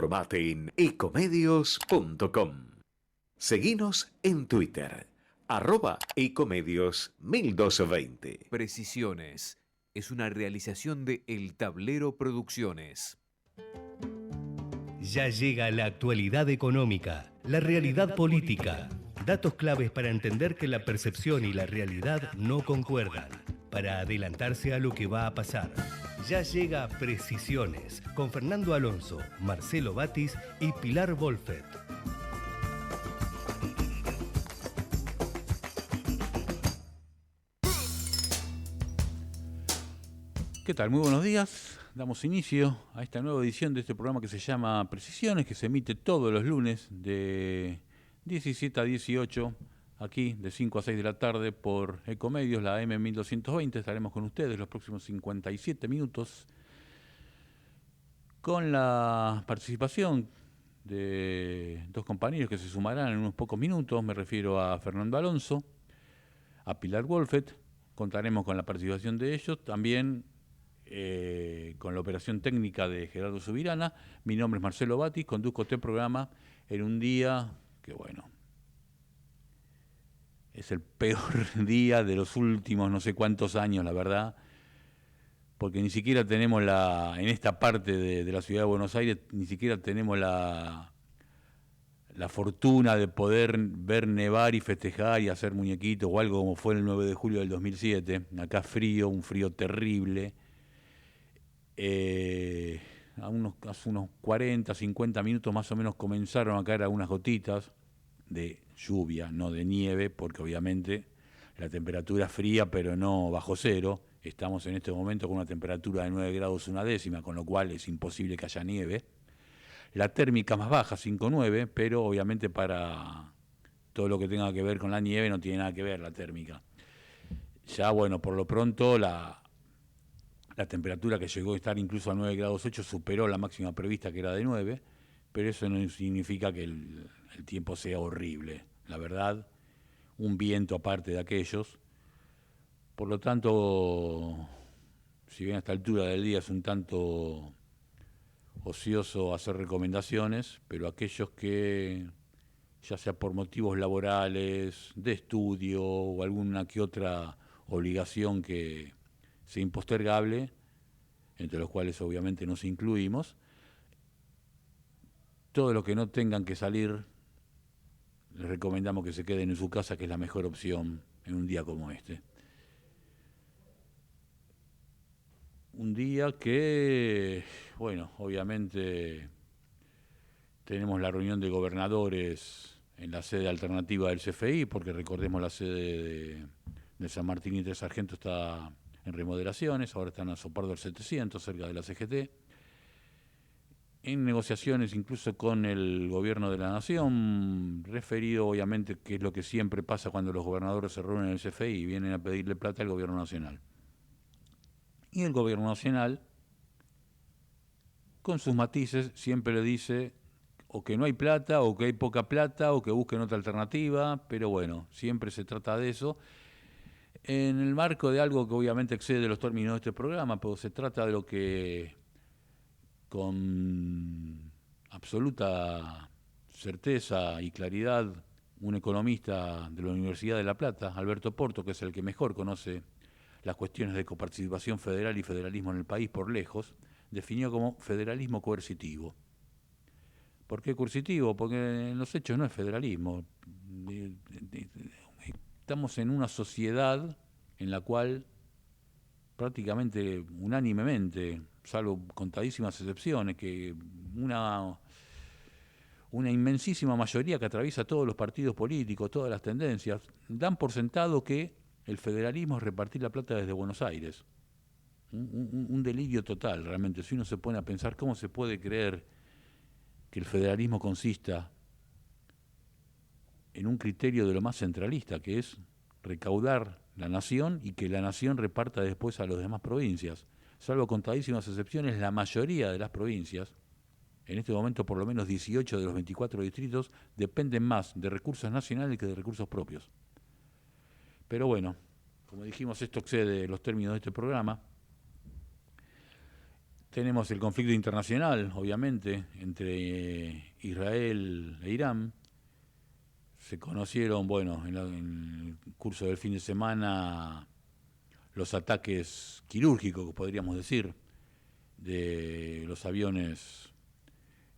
Informate en ecomedios.com. Seguinos en Twitter, @ecomedios1220. Precisiones es una realización de El Tablero Producciones. Ya llega la actualidad económica, la realidad política. Datos claves para entender que la percepción y la realidad no concuerdan, para adelantarse a lo que va a pasar. Ya llega Precisiones, con Fernando Alonso, Marcelo Batis y Pilar Wolfet. ¿Qué tal? Muy buenos días. Damos inicio a esta nueva edición de este programa que se llama Precisiones, que se emite todos los lunes de 17 a 18, aquí de 5 a 6 de la tarde por Ecomedios, la AM 1220. Estaremos con ustedes los próximos 57 minutos con la participación de dos compañeros que se sumarán en unos pocos minutos. Me refiero a Fernando Alonso, a Pilar Wolfet. Contaremos con la participación de ellos. También con la operación técnica de Gerardo Subirana. Mi nombre es Marcelo Batis, conduzco este programa en un día que, bueno, es el peor día de los últimos no sé cuántos años, la verdad, porque ni siquiera tenemos en esta parte de la ciudad de Buenos Aires, ni siquiera tenemos la fortuna de poder ver nevar y festejar y hacer muñequitos o algo como fue el 9 de julio del 2007. Acá frío, un frío terrible. Hace unos 40, 50 minutos más o menos comenzaron a caer algunas gotitas de lluvia, no de nieve, porque obviamente la temperatura es fría, pero no bajo cero. Estamos en este momento con una temperatura de 9 grados una décima, con lo cual es imposible que haya nieve. La térmica más baja, 5,9, pero obviamente para todo lo que tenga que ver con la nieve no tiene nada que ver la térmica. Ya, bueno, por lo pronto la temperatura que llegó a estar incluso a 9 grados 8 superó la máxima prevista, que era de 9, pero eso no significa que el tiempo sea horrible. La verdad, un viento aparte de aquellos. Por lo tanto, si bien a esta altura del día es un tanto ocioso hacer recomendaciones, pero aquellos que, ya sea por motivos laborales, de estudio o alguna que otra obligación que sea impostergable, entre los cuales obviamente nos incluimos, todos los que no tengan que salir, les recomendamos que se queden en su casa, que es la mejor opción en un día como este. Un día que, bueno, obviamente tenemos la reunión de gobernadores en la sede alternativa del CFI, porque recordemos la sede de San Martín y Tres Sargento está en remodelaciones, ahora están a Sopardo del 700, cerca de la CGT, en negociaciones incluso con el gobierno de la nación, referido obviamente, que es lo que siempre pasa cuando los gobernadores se reúnen en el CFI y vienen a pedirle plata al gobierno nacional. Y el gobierno nacional, con sus matices, siempre le dice o que no hay plata, o que hay poca plata, o que busquen otra alternativa, pero bueno, siempre se trata de eso, en el marco de algo que obviamente excede los términos de este programa, pero se trata de lo que con absoluta certeza y claridad un economista de la Universidad de La Plata, Alberto Porto, que es el que mejor conoce las cuestiones de coparticipación federal y federalismo en el país por lejos, definió como federalismo coercitivo. ¿Por qué coercitivo? Porque en los hechos no es federalismo. Estamos en una sociedad en la cual prácticamente unánimemente, salvo contadísimas excepciones, que una inmensísima mayoría que atraviesa todos los partidos políticos, todas las tendencias, dan por sentado que el federalismo es repartir la plata desde Buenos Aires. Un delirio total, realmente. Si uno se pone a pensar cómo se puede creer que el federalismo consista en un criterio de lo más centralista, que es recaudar la nación y que la nación reparta después a las demás provincias. Salvo contadísimas excepciones, la mayoría de las provincias, en este momento por lo menos 18 de los 24 distritos, dependen más de recursos nacionales que de recursos propios. Pero bueno, como dijimos, esto excede los términos de este programa. Tenemos el conflicto internacional, obviamente, entre Israel e Irán. Se conocieron, bueno, en el curso del fin de semana, los ataques quirúrgicos, podríamos decir, de los aviones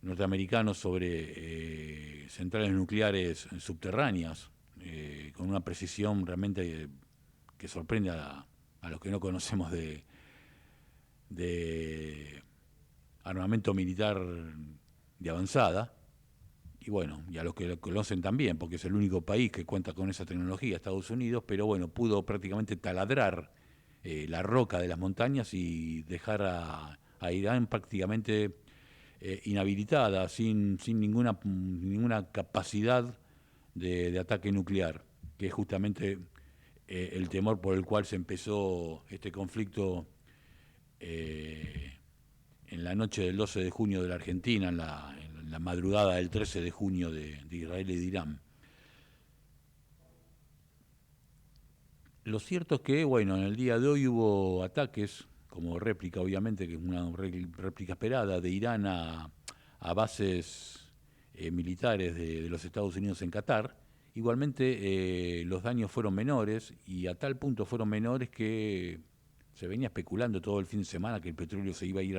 norteamericanos sobre centrales nucleares subterráneas, con una precisión realmente que sorprende a los que no conocemos de armamento militar de avanzada. Y bueno, y a los que lo conocen también, porque es el único país que cuenta con esa tecnología, Estados Unidos, pero bueno, pudo prácticamente taladrar la roca de las montañas y dejar a Irán prácticamente inhabilitada, sin ninguna capacidad de ataque nuclear, que es justamente el temor por el cual se empezó este conflicto en la noche del 12 de junio de la Argentina, en la madrugada del 13 de junio de Israel y de Irán. Lo cierto es que, bueno, en el día de hoy hubo ataques, como réplica, obviamente, que es una réplica esperada, de Irán a bases militares de los Estados Unidos en Qatar. Igualmente, los daños fueron menores, y a tal punto fueron menores que se venía especulando todo el fin de semana que el petróleo se iba a ir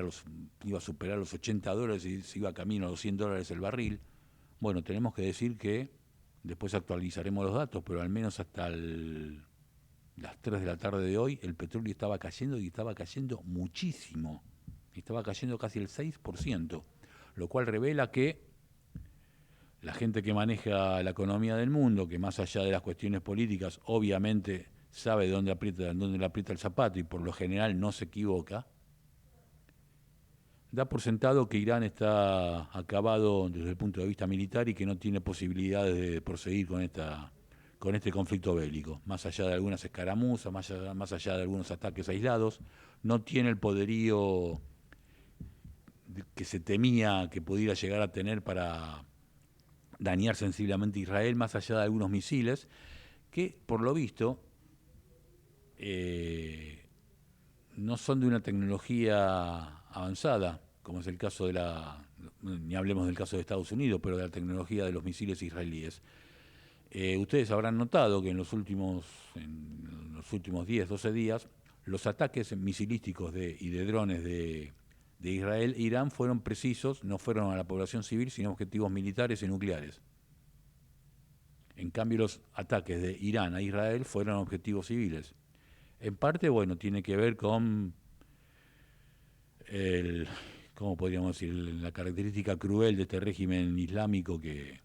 iba a superar los $80 y se iba camino a los $100 el barril. Bueno, tenemos que decir que después actualizaremos los datos, pero al menos hasta las 3 de la tarde de hoy el petróleo estaba cayendo, y estaba cayendo muchísimo. Estaba cayendo casi el 6%, lo cual revela que la gente que maneja la economía del mundo, que más allá de las cuestiones políticas, obviamente sabe dónde le aprieta el zapato y por lo general no se equivoca, da por sentado que Irán está acabado desde el punto de vista militar y que no tiene posibilidades de proseguir con este conflicto bélico. Más allá de algunas escaramuzas, más allá de algunos ataques aislados, no tiene el poderío que se temía que pudiera llegar a tener para dañar sensiblemente a Israel, más allá de algunos misiles que, por lo visto, no son de una tecnología avanzada, como es el caso ni hablemos del caso de Estados Unidos, pero de la tecnología de los misiles israelíes. Ustedes habrán notado que en los últimos 10, 12 días, los ataques misilísticos y de drones de Israel e Irán fueron precisos, no fueron a la población civil, sino objetivos militares y nucleares. En cambio, los ataques de Irán a Israel fueron objetivos civiles. En parte, bueno, tiene que ver con ¿cómo podríamos decir? La característica cruel de este régimen islámico que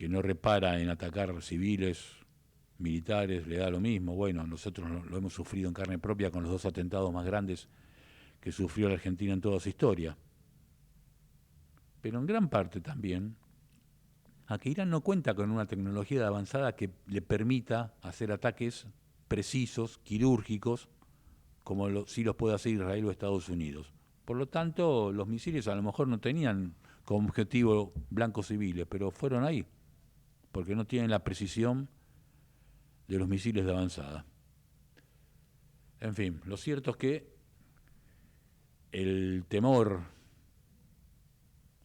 no repara en atacar civiles, militares, le da lo mismo. Bueno, nosotros lo hemos sufrido en carne propia con los 2 atentados más grandes que sufrió la Argentina en toda su historia. Pero en gran parte también a que Irán no cuenta con una tecnología avanzada que le permita hacer ataques precisos, quirúrgicos, como sí los puede hacer Israel o Estados Unidos. Por lo tanto, los misiles a lo mejor no tenían como objetivo blancos civiles, pero fueron ahí, porque no tienen la precisión de los misiles de avanzada. En fin, lo cierto es que el temor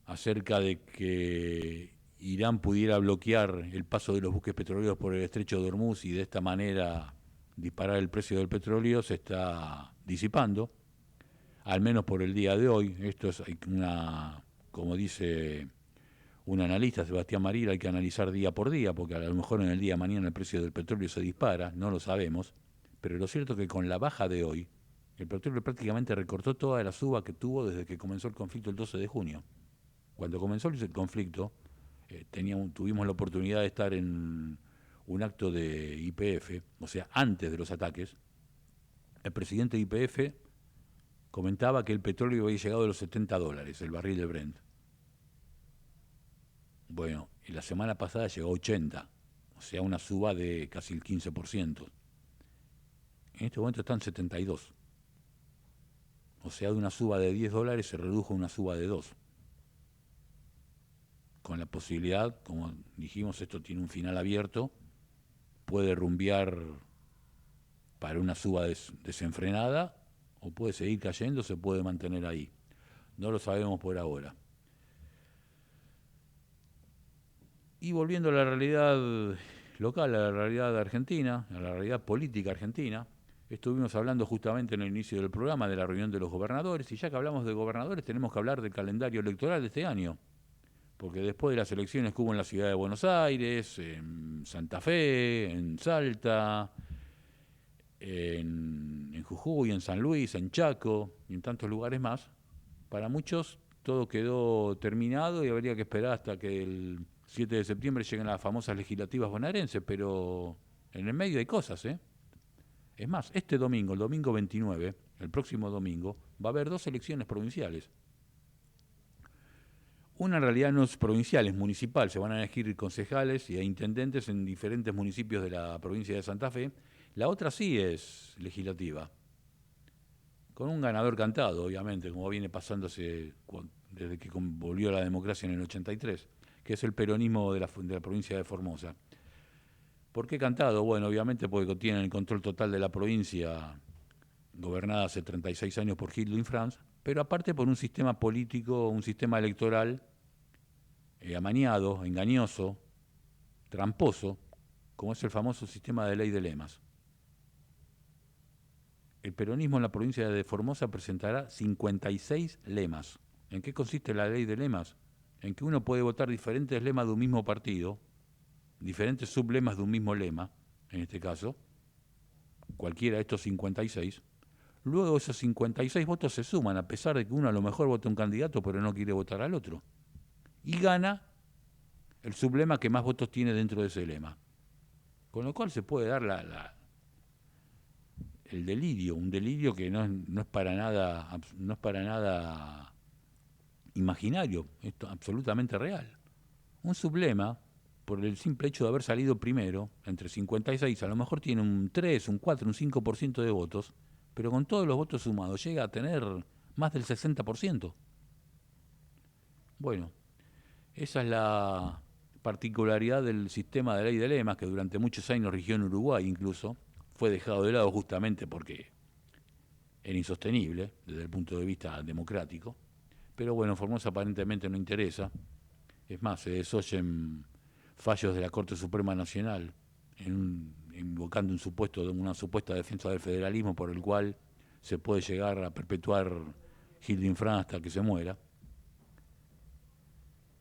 acerca de que Irán pudiera bloquear el paso de los buques petroleros por el estrecho de Hormuz y de esta manera disparar el precio del petróleo se está disipando, al menos por el día de hoy. Esto es como dice un analista, Sebastián Maril, hay que analizar día por día, porque a lo mejor en el día de mañana el precio del petróleo se dispara, no lo sabemos, pero lo cierto es que con la baja de hoy, el petróleo prácticamente recortó toda la suba que tuvo desde que comenzó el conflicto el 12 de junio. Cuando comenzó el conflicto, tuvimos la oportunidad de estar en un acto de YPF, o sea, antes de los ataques. El presidente de YPF comentaba que el petróleo había llegado a los $70, el barril de Brent. Bueno, y la semana pasada llegó a 80, o sea, una suba de casi el 15%. En este momento están 72. O sea, de una suba de $10 se redujo a una suba de 2. Con la posibilidad, como dijimos, esto tiene un final abierto, puede rumbear para una suba desenfrenada o puede seguir cayendo, se puede mantener ahí. No lo sabemos por ahora. Y volviendo a la realidad local, a la realidad argentina, a la realidad política argentina, estuvimos hablando justamente en el inicio del programa de la reunión de los gobernadores, y ya que hablamos de gobernadores tenemos que hablar del calendario electoral de este año, porque después de las elecciones que hubo en la ciudad de Buenos Aires, en Santa Fe, en Salta, en Jujuy, en San Luis, en Chaco y en tantos lugares más, para muchos todo quedó terminado y habría que esperar hasta que el 7 de septiembre lleguen las famosas legislativas bonaerenses, pero en el medio hay cosas, ¿eh? Es más, este domingo, el domingo 29, el próximo domingo, va a haber 2 elecciones provinciales. Una en realidad no es provincial, es municipal. Se van a elegir concejales y intendentes en diferentes municipios de la provincia de Santa Fe. La otra sí es legislativa, con un ganador cantado, obviamente, como viene pasándose desde que volvió la democracia en el 83, que es el peronismo de la provincia de Formosa. ¿Por qué cantado? Bueno, obviamente porque tienen el control total de la provincia, gobernada hace 36 años por Gildo Infrans, pero aparte por un sistema político, un sistema electoral amañado, engañoso, tramposo, como es el famoso sistema de ley de lemas. El peronismo en la provincia de Formosa presentará 56 lemas. ¿En qué consiste la ley de lemas? En que uno puede votar diferentes lemas de un mismo partido, diferentes sublemas de un mismo lema, en este caso, cualquiera de estos 56. Luego esos 56 votos se suman, a pesar de que uno a lo mejor vota un candidato, pero no quiere votar al otro. Y gana el sublema que más votos tiene dentro de ese lema. Con lo cual se puede dar el delirio, un delirio que no es para nada imaginario, es absolutamente real. Un sublema, por el simple hecho de haber salido primero, entre 56, a lo mejor tiene un 3, un 4, un 5% de votos, pero con todos los votos sumados llega a tener más del 60%. Bueno, esa es la particularidad del sistema de ley de lemas que durante muchos años rigió en Uruguay incluso. Fue dejado de lado justamente porque era insostenible desde el punto de vista democrático. Pero bueno, Formosa aparentemente no interesa. Es más, se desoyen fallos de la Corte Suprema Nacional invocando una supuesta defensa del federalismo por el cual se puede llegar a perpetuar Gildo Infrán hasta que se muera.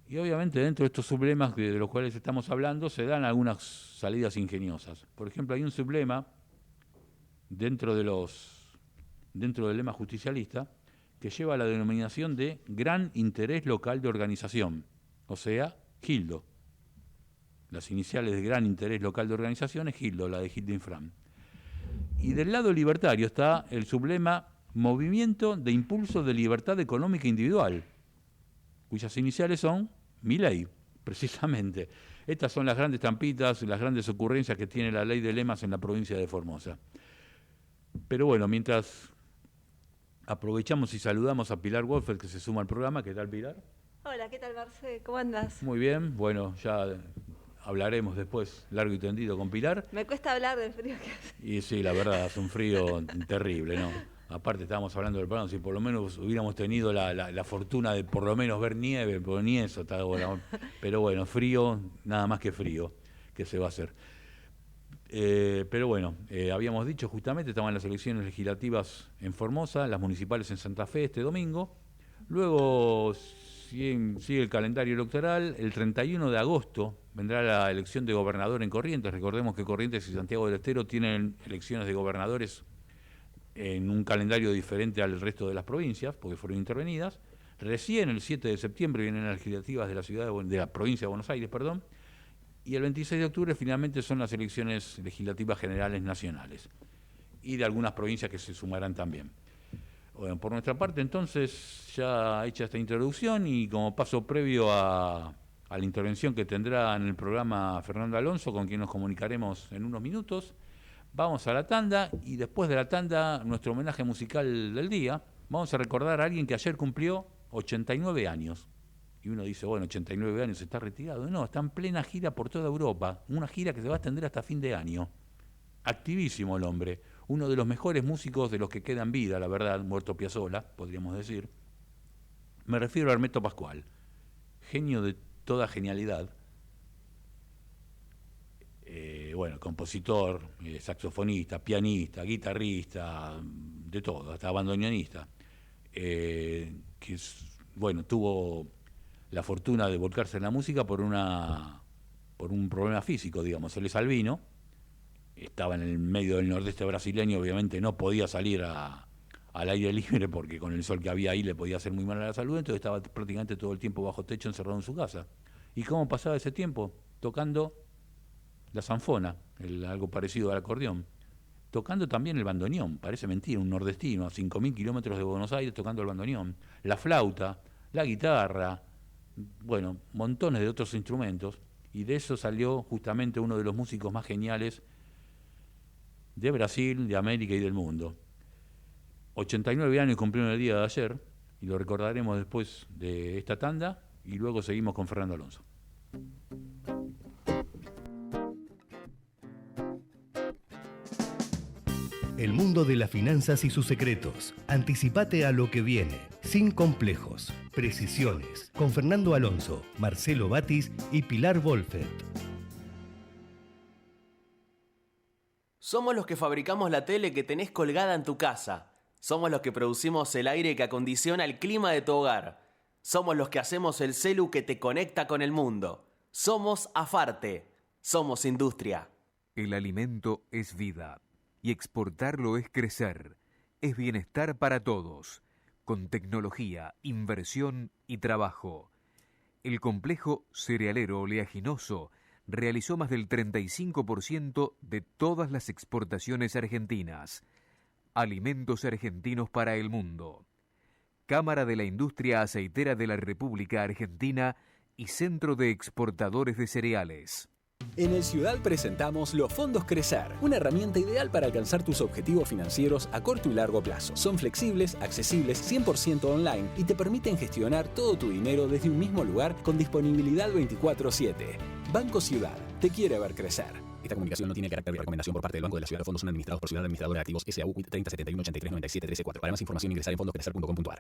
Y obviamente dentro de estos sublemas de los cuales estamos hablando se dan algunas salidas ingeniosas. Por ejemplo, hay un sublema dentro del lema justicialista que lleva la denominación de Gran Interés Local de Organización, o sea, Gildo. Las iniciales de Gran Interés Local de Organización es Gildo, la de Gildo Infrán. Y del lado libertario está el sublema Movimiento de Impulso de Libertad Económica Individual, cuyas iniciales son Milei, precisamente. Estas son las grandes trampitas, las grandes ocurrencias que tiene la ley de lemas en la provincia de Formosa. Pero bueno, mientras aprovechamos y saludamos a Pilar Wolfert, que se suma al programa. ¿Qué tal, Pilar? Hola, ¿qué tal, Marce? ¿Cómo andás? Muy bien, bueno, ya hablaremos después largo y tendido con Pilar. Me cuesta hablar del frío que hace. Y sí, la verdad, hace un frío terrible, ¿no? Aparte estábamos hablando del programa, si por lo menos hubiéramos tenido la fortuna de por lo menos ver nieve, pero ni eso está bueno. Pero bueno, frío, nada más que frío, ¿qué se va a hacer? Pero bueno, habíamos dicho justamente, estaban las elecciones legislativas en Formosa, las municipales en Santa Fe este domingo. Luego sigue el calendario electoral. El 31 de agosto vendrá la elección de gobernador en Corrientes. Recordemos que Corrientes y Santiago del Estero tienen elecciones de gobernadores en un calendario diferente al resto de las provincias, porque fueron intervenidas. Recién el 7 de septiembre vienen las legislativas de la provincia de Buenos Aires, y el 26 de octubre finalmente son las elecciones legislativas generales nacionales, y de algunas provincias que se sumarán también. Bueno, por nuestra parte, entonces, ya hecha esta introducción y como paso previo a la intervención que tendrá en el programa Fernando Alonso, con quien nos comunicaremos en unos minutos, vamos a la tanda, y después de la tanda, nuestro homenaje musical del día. Vamos a recordar a alguien que ayer cumplió 89 años. Y uno dice, bueno, 89 años, está retirado. No, está en plena gira por toda Europa, una gira que se va a extender hasta fin de año. Activísimo el hombre. uno de los mejores músicos de los que queda en vida, la verdad, muerto Piazzolla, podríamos decir. Me refiero a Hermeto Pascual, genio de toda genialidad. Bueno, compositor, saxofonista, pianista, guitarrista, de todo, hasta bandoneonista, bueno, tuvo la fortuna de volcarse en la música por un problema físico, digamos. Él es albino, estaba en el medio del nordeste brasileño, obviamente no podía salir al aire libre porque con el sol que había ahí le podía hacer muy mal a la salud, entonces estaba prácticamente todo el tiempo bajo techo encerrado en su casa. ¿Y cómo pasaba ese tiempo? Tocando la zanfona, algo parecido al acordeón, tocando también el bandoneón, parece mentira, un nordestino a 5.000 kilómetros de Buenos Aires tocando el bandoneón, la flauta, la guitarra, bueno, montones de otros instrumentos, y de eso salió justamente uno de los músicos más geniales de Brasil, de América y del mundo. 89 años cumplió en el día de ayer, y lo recordaremos después de esta tanda, y luego seguimos con Fernando Alonso. El mundo de las finanzas y sus secretos. Anticipate a lo que viene, sin complejos, precisiones, con Fernando Alonso, Marcelo Batis y Pilar Wolfert. Somos los que fabricamos la tele que tenés colgada en tu casa. Somos los que producimos el aire que acondiciona el clima de tu hogar. Somos los que hacemos el celu que te conecta con el mundo. Somos Afarte. Somos industria. El alimento es vida. Y exportarlo es crecer, es bienestar para todos, con tecnología, inversión y trabajo. El complejo cerealero oleaginoso realizó más del 35% de todas las exportaciones argentinas. Alimentos argentinos para el mundo. Cámara de la Industria Aceitera de la República Argentina y Centro de Exportadores de Cereales. En el Ciudad presentamos los Fondos Crecer, una herramienta ideal para alcanzar tus objetivos financieros a corto y largo plazo. Son flexibles, accesibles, 100% online y te permiten gestionar todo tu dinero desde un mismo lugar con disponibilidad 24/7. Banco Ciudad, te quiere ver crecer. Esta comunicación no tiene carácter de recomendación por parte del Banco de la Ciudad. Los fondos son administrados por Ciudad Administradora de Activos SAU 30 71 83 97 13 4. Para más información ingresar en fondoscrecer.com.ar.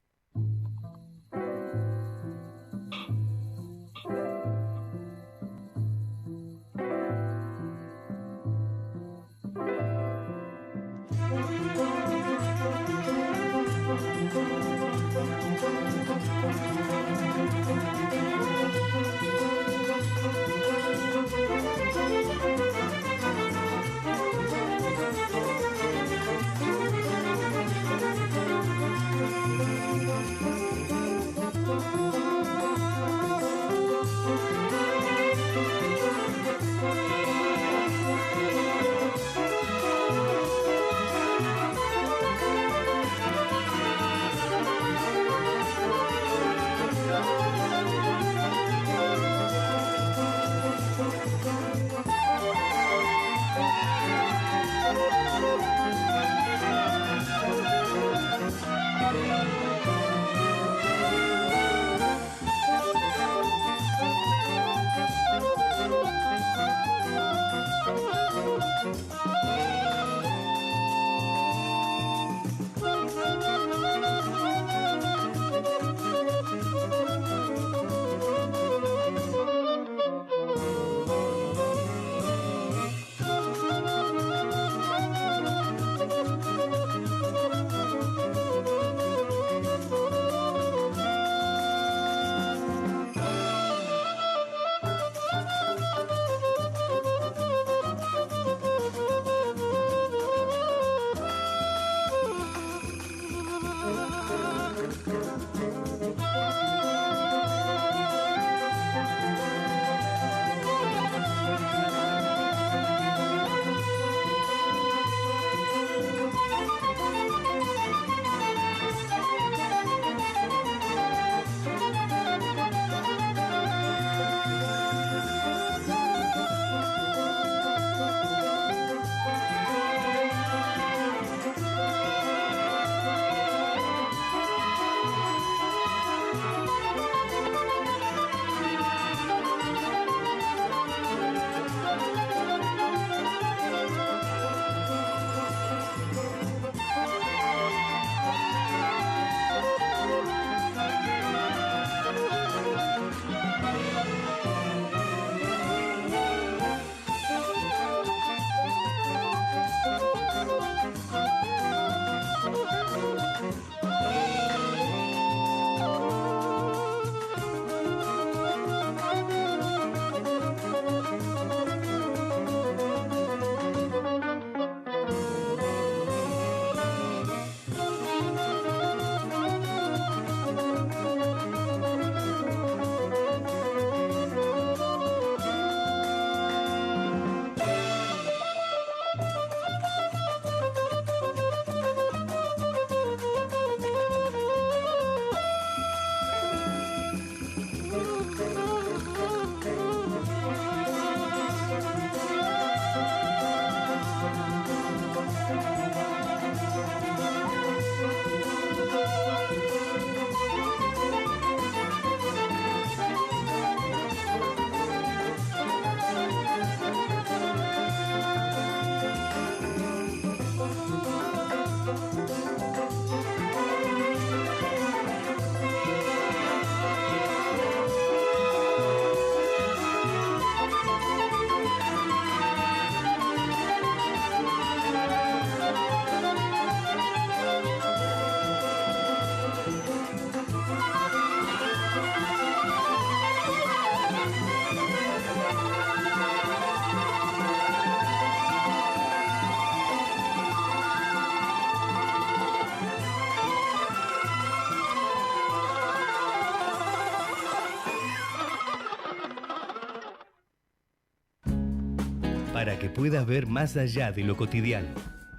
para que puedas ver más allá de lo cotidiano,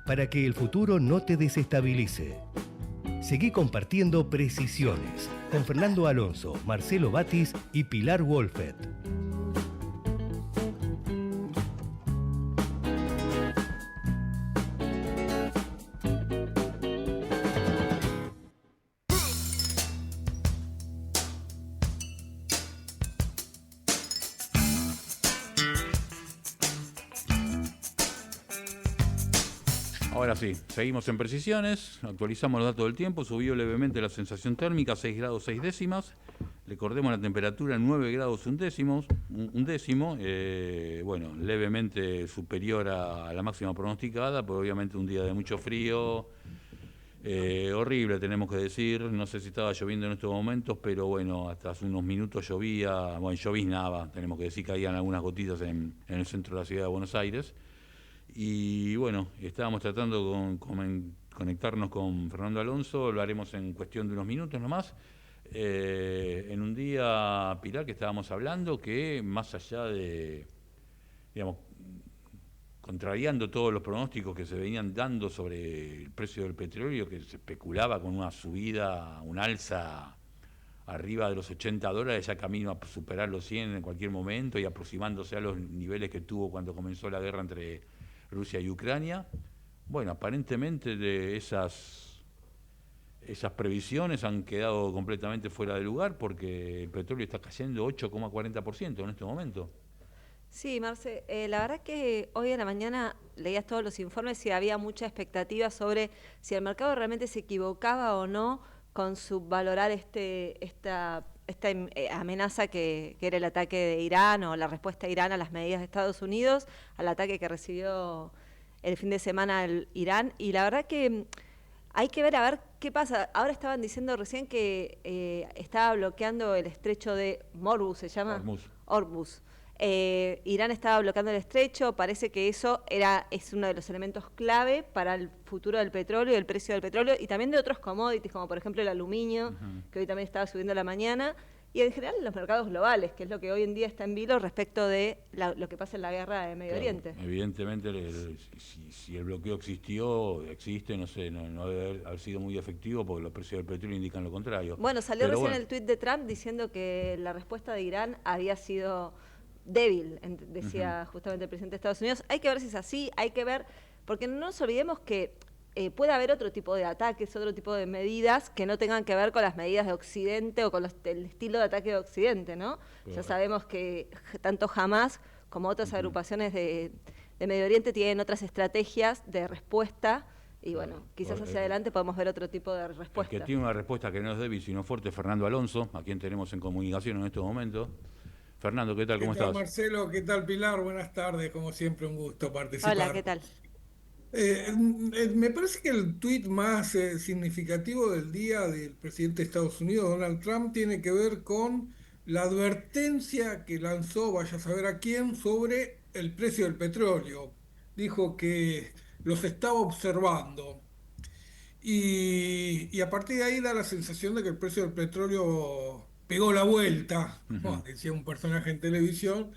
para que el futuro no te desestabilice. Seguí compartiendo Precisiones con Fernando Alonso, Marcelo Batis y Pilar Wolfet. Ahora sí, seguimos en Precisiones, actualizamos los datos del tiempo, subió levemente la sensación térmica, 6 grados 6 décimas, recordemos la temperatura 9 grados un décimo, bueno, levemente superior a la máxima pronosticada, pero obviamente un día de mucho frío, horrible tenemos que decir, no sé si estaba lloviendo en estos momentos, pero bueno, hasta hace unos minutos llovía, bueno, lloviznaba, tenemos que decir, caían algunas gotitas en el centro de la ciudad de Buenos Aires. Y bueno, estábamos tratando con conectarnos con Fernando Alonso, lo haremos en cuestión de unos minutos nomás. En un día, Pilar, que estábamos hablando que más allá de, digamos, contrariando todos los pronósticos que se venían dando sobre el precio del petróleo, que se especulaba con una subida, un alza arriba de los $80, ya camino a superar los 100 en cualquier momento y aproximándose a los niveles que tuvo cuando comenzó la guerra entre Rusia y Ucrania. Bueno, aparentemente de esas previsiones han quedado completamente fuera de lugar porque el petróleo está cayendo 8,40% en este momento. Sí, Marce, la verdad que hoy en la mañana leías todos los informes y había mucha expectativa sobre si el mercado realmente se equivocaba o no con subvalorar esta amenaza que era el ataque de Irán o la respuesta de Irán a las medidas de Estados Unidos, al ataque que recibió el fin de semana el Irán. Y la verdad que hay que ver a ver qué pasa. Ahora estaban diciendo recién que estaba bloqueando el estrecho de Hormuz, ¿se llama? Hormuz. Irán estaba bloqueando el estrecho, parece que eso es uno de los elementos clave para el futuro del petróleo y el precio del petróleo y también de otros commodities como por ejemplo el aluminio, que hoy también estaba subiendo a la mañana, y en general los mercados globales, que es lo que hoy en día está en vilo respecto de lo que pasa en la guerra de Medio Oriente. Evidentemente, si el bloqueo existe, no sé, no debe haber sido muy efectivo porque los precios del petróleo indican lo contrario. Bueno, salió recién el tuit de Trump diciendo que la respuesta de Irán había sido débil, decía justamente el presidente de Estados Unidos. Hay que ver si es así, hay que ver, porque no nos olvidemos que puede haber otro tipo de ataques, otro tipo de medidas que no tengan que ver con las medidas de Occidente o con el estilo de ataque de Occidente, ¿no? Correcto. Ya sabemos que tanto Hamas como otras agrupaciones de Medio Oriente tienen otras estrategias de respuesta y bueno, quizás hacia adelante podemos ver otro tipo de respuesta. El que tiene una respuesta que no es débil sino fuerte, Fernando Alonso, a quien tenemos en comunicación en estos momentos. Fernando, ¿qué tal? ¿Cómo estás? Marcelo, ¿qué tal, Pilar? Buenas tardes, como siempre, un gusto participar. Hola, ¿qué tal? Me parece que el tuit más significativo del día del presidente de Estados Unidos, Donald Trump, tiene que ver con la advertencia que lanzó, vaya a saber a quién, sobre el precio del petróleo. Dijo que los estaba observando. Y a partir de ahí da la sensación de que el precio del petróleo pegó la vuelta, como decía un personaje en televisión,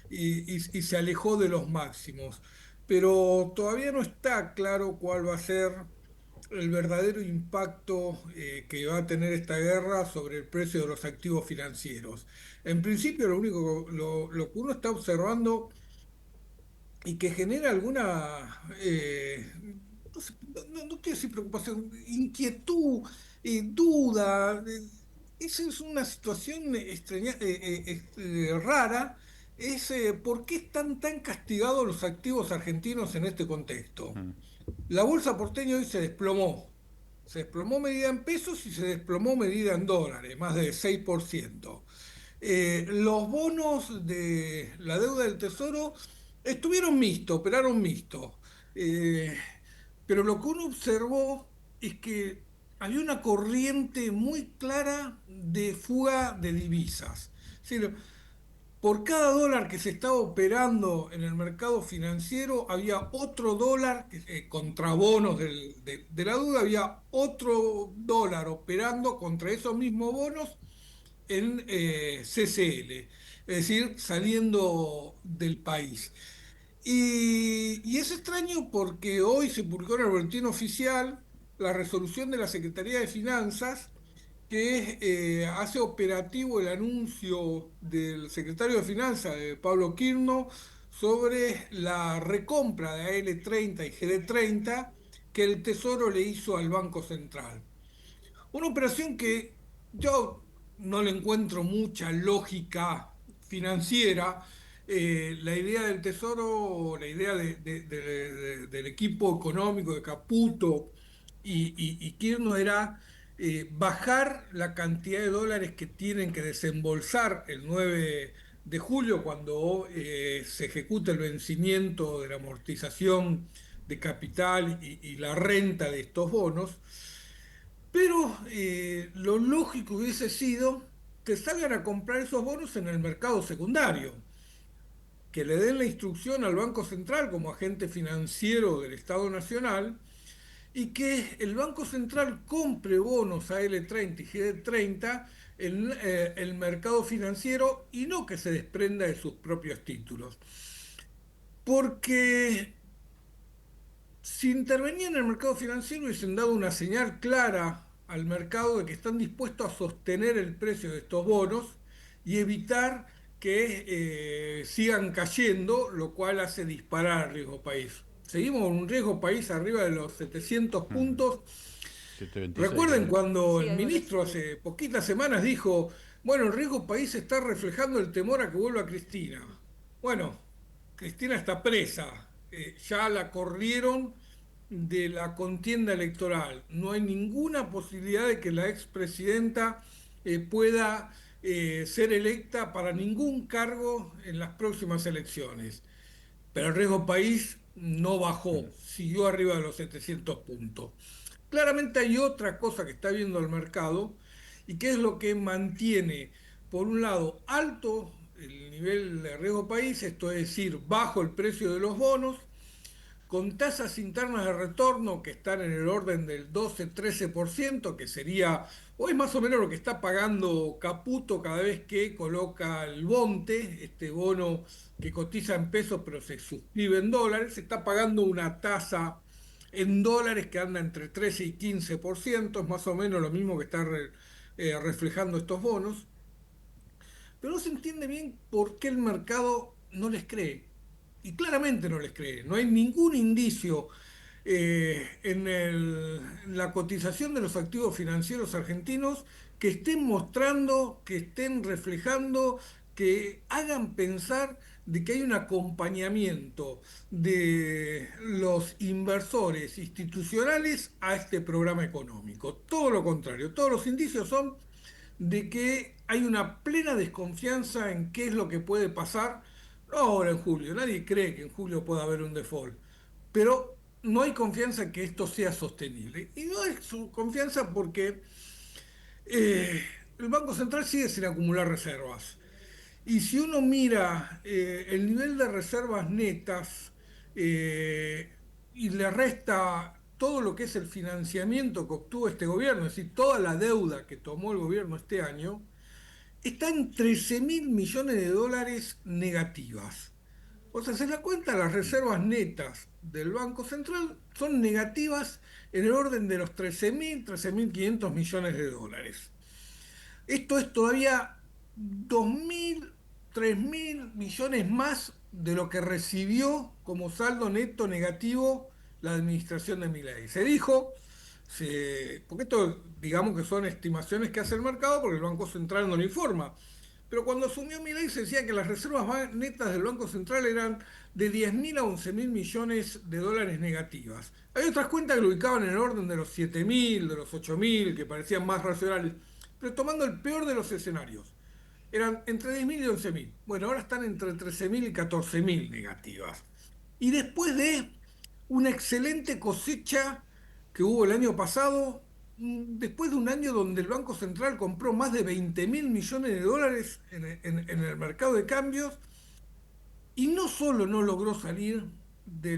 y se alejó de los máximos. Pero todavía no está claro cuál va a ser el verdadero impacto que va a tener esta guerra sobre el precio de los activos financieros. En principio, lo que uno está observando y que genera alguna, no quiero decir preocupación, inquietud, duda. Esa es una situación extraña, rara. Es por qué están tan castigados los activos argentinos en este contexto. La bolsa porteña hoy se desplomó medida en pesos y se desplomó medida en dólares, más de 6%. Los bonos de la deuda del Tesoro estuvieron mixtos, operaron mixtos. Pero lo que uno observó es que había una corriente muy clara de fuga de divisas. Es decir, por cada dólar que se estaba operando en el mercado financiero, había otro dólar, contra bonos de la deuda, había otro dólar operando contra esos mismos bonos en CCL, es decir, saliendo del país. Y es extraño porque hoy se publicó en el boletín oficial la resolución de la Secretaría de Finanzas que hace operativo el anuncio del secretario de Finanzas, de Pablo Quirno, sobre la recompra de AL30 y GD30 que el Tesoro le hizo al Banco Central. Una operación que yo no le encuentro mucha lógica financiera. La idea del Tesoro, la idea del equipo económico de Caputo y Kirchner era bajar la cantidad de dólares que tienen que desembolsar el 9 de julio cuando se ejecuta el vencimiento de la amortización de capital y la renta de estos bonos. Pero lo lógico hubiese sido que salgan a comprar esos bonos en el mercado secundario, que le den la instrucción al Banco Central como agente financiero del Estado Nacional y que el Banco Central compre bonos a L30 y GD30 en el mercado financiero y no que se desprenda de sus propios títulos. Porque si intervenían en el mercado financiero hubiesen dado una señal clara al mercado de que están dispuestos a sostener el precio de estos bonos y evitar que sigan cayendo, lo cual hace disparar el riesgo país. Seguimos con un riesgo país arriba de los 700 puntos. 726, Recuerden cuando Sí, el algo ministro así. hace poquitas semanas dijo, bueno, el riesgo país está reflejando el temor a que vuelva Cristina. Bueno, Cristina está presa, ya la corrieron de la contienda electoral. No hay ninguna posibilidad de que la expresidenta pueda ser electa para ningún cargo en las próximas elecciones. Pero el riesgo país no bajó, siguió arriba de los 700 puntos. Claramente hay otra cosa que está viendo el mercado y que es lo que mantiene, por un lado, alto el nivel de riesgo país, esto es decir, bajo el precio de los bonos, con tasas internas de retorno que están en el orden del 12-13%, que sería hoy más o menos lo que está pagando Caputo cada vez que coloca el Bonte, este bono que cotiza en pesos pero se suscribe en dólares, se está pagando una tasa en dólares que anda entre 13 y 15%, es más o menos lo mismo que está reflejando estos bonos, pero no se entiende bien por qué el mercado no les cree. Y claramente no les cree. No hay ningún indicio en la cotización de los activos financieros argentinos que estén mostrando, que estén reflejando, que hagan pensar de que hay un acompañamiento de los inversores institucionales a este programa económico. Todo lo contrario, todos los indicios son de que hay una plena desconfianza en qué es lo que puede pasar, no ahora en julio, nadie cree que en julio pueda haber un default, pero no hay confianza en que esto sea sostenible. Y no hay confianza porque eh, el Banco Central sigue sin acumular reservas. Y si uno mira el nivel de reservas netas eh, y le resta todo lo que es el financiamiento que obtuvo este gobierno, es decir, toda la deuda que tomó el gobierno este año, está en 13.000 millones de dólares negativas. O sea, se da cuenta, las reservas netas del Banco Central son negativas en el orden de los 13.000 millones de dólares. Esto es todavía 2.000, 3.000 millones más de lo que recibió como saldo neto negativo la administración de Milei. Se dijo, porque esto digamos que son estimaciones que hace el mercado porque el Banco Central no lo informa, pero cuando asumió Milei se decía que las reservas netas del Banco Central eran de 10.000 a 11.000 millones de dólares negativas. Hay otras cuentas que lo ubicaban en el orden de los 7.000, de los 8.000, que parecían más racionales, pero tomando el peor de los escenarios. Eran entre 10.000 y 11.000. Bueno, ahora están entre 13.000 y 14.000 negativas. Y después de una excelente cosecha que hubo el año pasado, después de un año donde el Banco Central compró más de 20.000 millones de dólares en el mercado de cambios, y no solo no logró salir de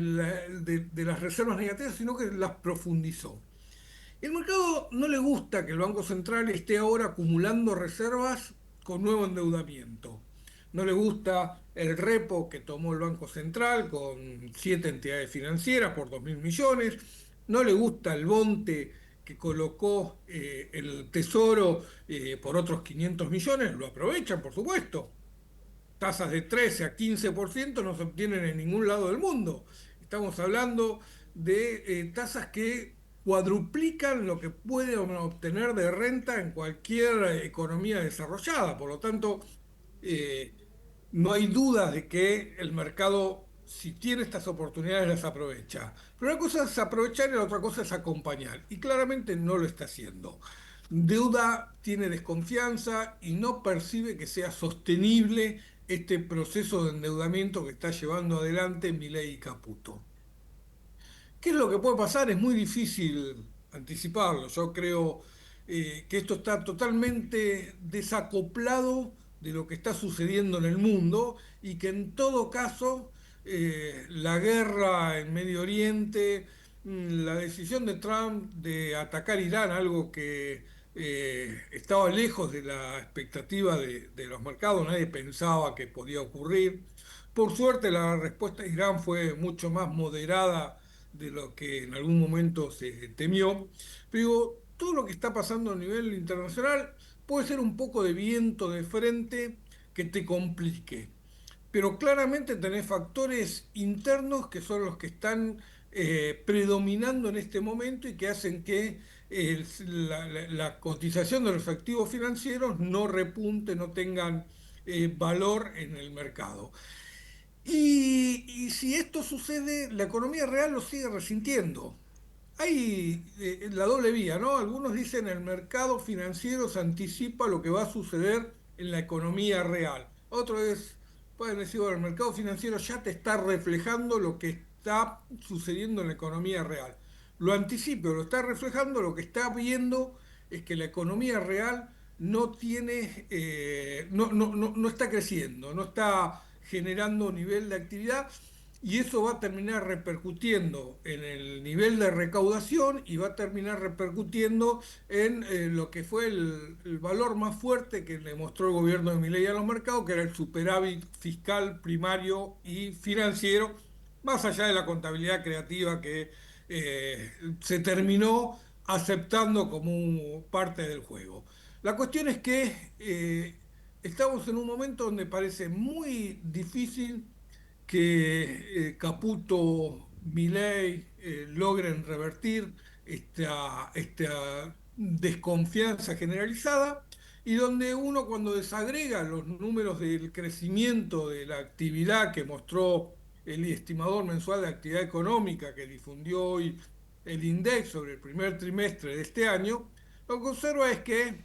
las reservas negativas, sino que las profundizó. El mercado no le gusta que el Banco Central esté ahora acumulando reservas con nuevo endeudamiento, no le gusta el repo que tomó el Banco Central con 7 entidades financieras por 2.000 millones, no le gusta el bonte que colocó el Tesoro por otros 500 millones, lo aprovechan, por supuesto. Tasas de 13 a 15% no se obtienen en ningún lado del mundo. Estamos hablando de tasas que cuadruplican lo que puede obtener de renta en cualquier economía desarrollada. Por lo tanto, eh, no hay duda de que el mercado, si tiene estas oportunidades, las aprovecha. Pero una cosa es aprovechar y la otra cosa es acompañar. Y claramente no lo está haciendo. Deuda tiene desconfianza y no percibe que sea sostenible este proceso de endeudamiento que está llevando adelante Milei y Caputo. ¿Qué es lo que puede pasar? Es muy difícil anticiparlo. Yo creo que esto está totalmente desacoplado de lo que está sucediendo en el mundo y que en todo caso la guerra en Medio Oriente, la decisión de Trump de atacar Irán, algo que estaba lejos de la expectativa de los mercados, nadie pensaba que podía ocurrir. Por suerte la respuesta de Irán fue mucho más moderada de lo que en algún momento se temió. Pero digo, todo lo que está pasando a nivel internacional puede ser un poco de viento de frente que te complique. Pero claramente tenés factores internos que son los que están predominando en este momento y que hacen que la cotización de los activos financieros no repunte, no tengan valor en el mercado. Y si esto sucede, la economía real lo sigue resintiendo. Hay la doble vía, ¿no? Algunos dicen el mercado financiero se anticipa lo que va a suceder en la economía real. Pueden decir, bueno, el mercado financiero ya te está reflejando lo que está sucediendo en la economía real. Lo anticipa, lo está reflejando, lo que está viendo es que la economía real no tiene, no está creciendo, no está generando nivel de actividad y eso va a terminar repercutiendo en el nivel de recaudación y va a terminar repercutiendo en lo que fue el valor más fuerte que le mostró el gobierno de Milei a los mercados, que era el superávit fiscal primario y financiero, más allá de la contabilidad creativa que se terminó aceptando como parte del juego. La cuestión es que estamos en un momento donde parece muy difícil que Caputo, Milei logren revertir esta desconfianza generalizada y donde uno cuando desagrega los números del crecimiento de la actividad que mostró el estimador mensual de actividad económica que difundió hoy el INDEC sobre el primer trimestre de este año, lo que observa es que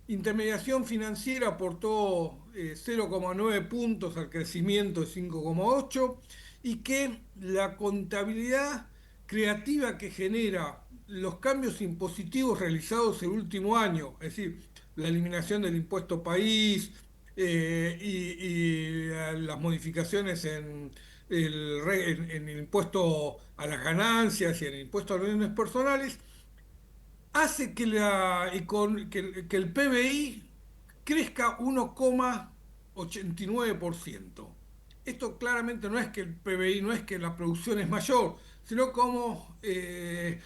intermediación financiera aportó 0,9 puntos al crecimiento de 5,8 y que la contabilidad creativa que genera los cambios impositivos realizados el último año, es decir, la eliminación del impuesto país y las modificaciones en el impuesto a las ganancias y en el impuesto a los bienes personales, hace que el PBI crezca 1,89%. Esto claramente no es que el PBI, no es que la producción es mayor, sino como el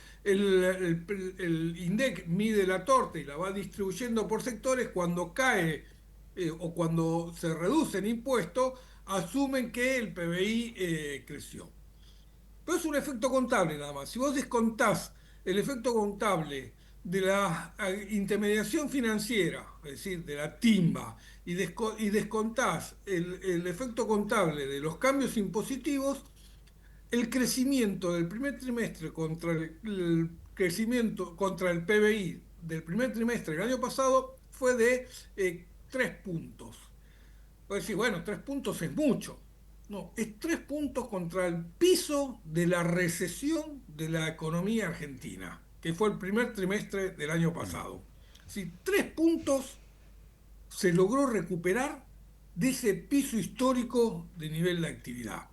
INDEC mide la torta y la va distribuyendo por sectores, cuando cae o cuando se reduce el impuesto, asumen que el PBI creció. Pero es un efecto contable nada más. Si vos descontás el efecto contable de la intermediación financiera, es decir, de la timba, y descontás el efecto contable de los cambios impositivos, el crecimiento del primer trimestre contra el crecimiento contra el PBI del primer trimestre del año pasado fue de 3 puntos. Puedes decir, bueno, 3 puntos es mucho. No, es 3 puntos contra el piso de la recesión de la economía argentina, que fue el primer trimestre del año pasado. Si 3 puntos se logró recuperar de ese piso histórico de nivel de actividad.